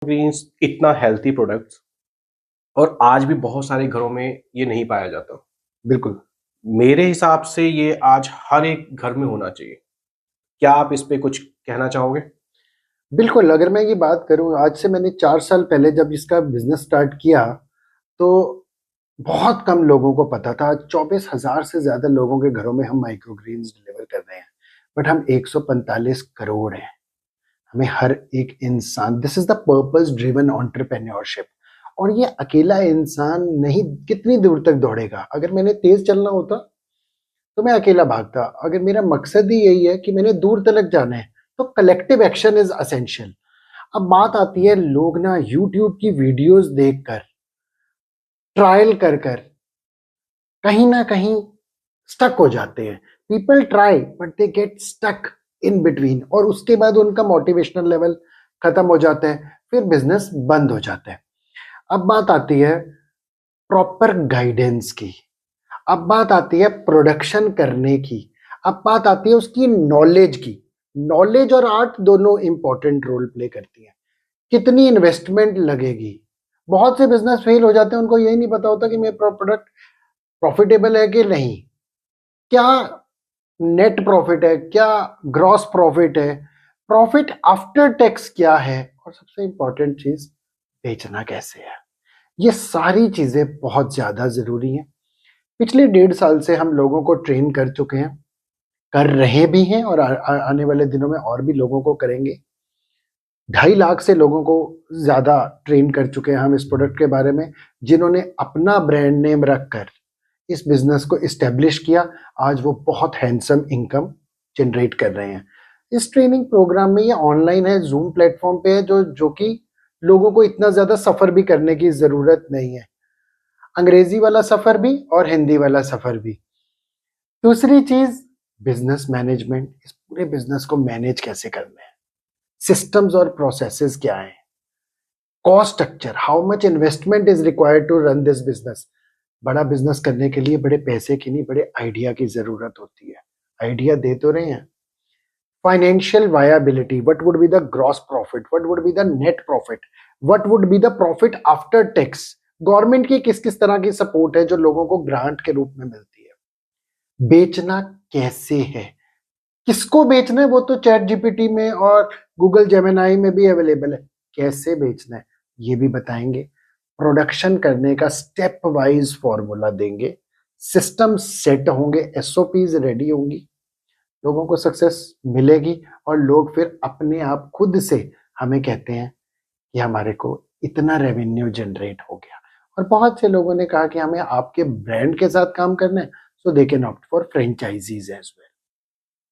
Green's इतना healthy products और आज भी बहुत सारे घरों में ये नहीं पाया जाता। बिल्कुल। मेरे हिसाब से ये आज हर एक घर में होना चाहिए। क्या आप इस पे कुछ कहना चाहोगे? बिल्कुल, अगर मैं ये बात करूँ, आज से मैंने 4 साल पहले जब इसका बिज़नेस स्टार्ट किया, तो बहुत कम लोगों को पता था। 24,000 से ज़्यादा लोगों के घरों में हम माइक्रो ग्रीन्स डिलीवर कर रहे हैं, बट हम 145 करोड़ हैं। हमें हर एक इंसान, this is the purpose driven entrepreneurship. और ये अकेला इंसान नहीं, कितनी दूर तक दौड़ेगा? अगर मैंने तेज़ चलना होता, तो मैं अकेला भागता। अगर मेरा मकसद ही यही है कि मैंने दूर तलक जाना है, तो कलेक्टिव एक्शन इज़ एसेंशियल। अब बात आती है, लोग ना यूट्यूब की वीडियोस देखकर, ट्रायल कर कर कहीं ना कहीं स्टक हो जाते हैं। People try but they get stuck in between, और उसके बाद उनका मोटिवेशनल लेवल खत्म हो जाता है, फिर बिजनेस बंद हो जाता है। अब बात आती है प्रॉपर गाइडेंस की, अब बात आती है प्रोडक्शन करने की, अब बात आती है उसकी नॉलेज की। नॉलेज और आर्ट दोनों इंपॉर्टेंट रोल प्ले करती है। कितनी इन्वेस्टमेंट लगेगी? बहुत से बिजनेस फेल हो जाते हैं, उनको यही नहीं पता होता कि मेरा प्रोडक्ट प्रॉफिटेबल है कि नहीं, क्या नेट प्रॉफिट है, क्या ग्रॉस प्रॉफिट है, प्रॉफिट आफ्टर टैक्स क्या है, और सबसे इंपॉर्टेंट चीज, बेचना कैसे है। ये सारी चीजें बहुत ज्यादा जरूरी हैं। पिछले 1.5 साल से हम लोगों को ट्रेन कर चुके हैं, कर रहे भी हैं, और आने वाले दिनों में और भी लोगों को करेंगे। 2.5 लाख से लोगों को ज्यादा ट्रेन कर चुके हैं हम इस प्रोडक्ट के बारे में, जिन्होंने अपना ब्रांड नेम रखकर इस बिजनेस को इस्टेब्लिश किया। आज वो बहुत हैंडसम इनकम जनरेट कर रहे हैं। इस ट्रेनिंग प्रोग्राम में, ये ऑनलाइन है, जूम प्लेटफॉर्म पे है, जो कि लोगों को इतना ज्यादा सफर भी करने की जरूरत नहीं है। अंग्रेजी वाला सफर भी और हिंदी वाला सफर भी। दूसरी चीज, बिजनेस मैनेजमेंट। इस पूरे बिजनेस को मैनेज कैसे करना है, सिस्टम्स और प्रोसेसेस क्या है, cost structure, how much investment is required to run this business. बड़ा बिजनेस करने के लिए बड़े पैसे की नहीं, बड़े आइडिया की जरूरत होती है। आइडिया दे तो रहे हैं। Financial viability, what would be the gross profit, what would be the net profit, what would be the profit after tax. Government की किस किस तरह की सपोर्ट है जो लोगों को ग्रांट के रूप में मिलती है। बेचना कैसे है, किसको बेचना है, वो तो चैट जीपीटी में और गूगल जेमिनाई में भी अवेलेबल है। कैसे बेचना है ये भी बताएंगे। प्रोडक्शन करने का स्टेप वाइज फॉर्मूला देंगे। सिस्टम सेट होंगे, एसओपीज रेडी होंगी, लोगों को सक्सेस मिलेगी, और लोग फिर अपने आप खुद से हमें कहते हैं कि हमारे को इतना रेवेन्यू जनरेट हो गया। और बहुत से लोगों ने कहा कि हमें आपके ब्रांड के साथ काम करना है, so they can opt for franchisees as well.